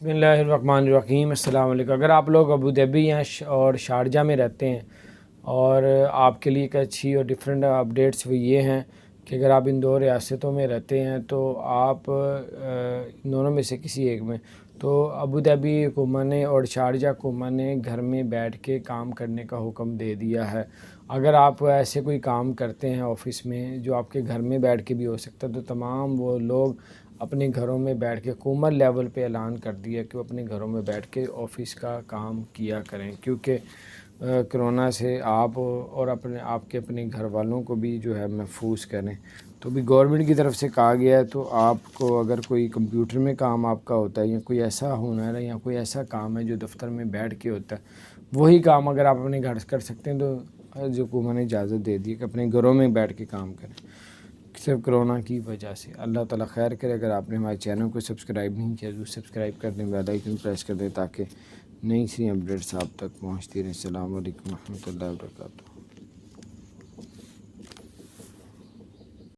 बिस्मिल्लाहिर्रहमानिर्रहीम। अस्सलाम वालेकुम। अगर आप लोग अबू धाबी या और शारजा में रहते हैं और आपके लिए एक अच्छी और डिफरेंट अपडेट्स वो ये हैं कि अगर आप इन दो रियासतों में रहते हैं तो आप इन दोनों में से किसी एक में, तो अबू धाबी हुकूमत ने और शारजा हुकूमत ने घर में बैठ के काम करने का हुक्म दे दिया है। अगर आप ऐसे कोई काम करते हैं ऑफ़िस में जो आपके घर में बैठ के भी हो सकता है, तो तमाम वो लोग अपने घरों में बैठ के हुकूमत लेवल पे ऐलान कर दिया कि वो अपने घरों में बैठ के ऑफ़िस का काम किया करें, क्योंकि कोरोना से आप और आपके अपने घर वालों को भी जो है महफूज करें। तो भी गवर्नमेंट की तरफ से कहा गया है, तो आपको अगर कोई कंप्यूटर में काम आपका होता है या कोई ऐसा हुनर है या कोई ऐसा काम है जो दफ्तर में बैठ के होता है, वही काम अगर आप अपने घर से कर सकते हैं तो जो हुकूमत ने इजाज़त दे दी कि अपने घरों में बैठ के काम करें, सिर्फ कोरोना की वजह से। अल्लाह ताला खैर करे। अगर आपने हमारे चैनल को सब्सक्राइब नहीं किया तो सब्सक्राइब कर दें, बेल आइकन प्रेस कर दें ताकि नई सी अपडेट्स आप तक पहुँचती रहें। अस्सलाम वालेकुम रहमतुल्लाहि व बरकातहू।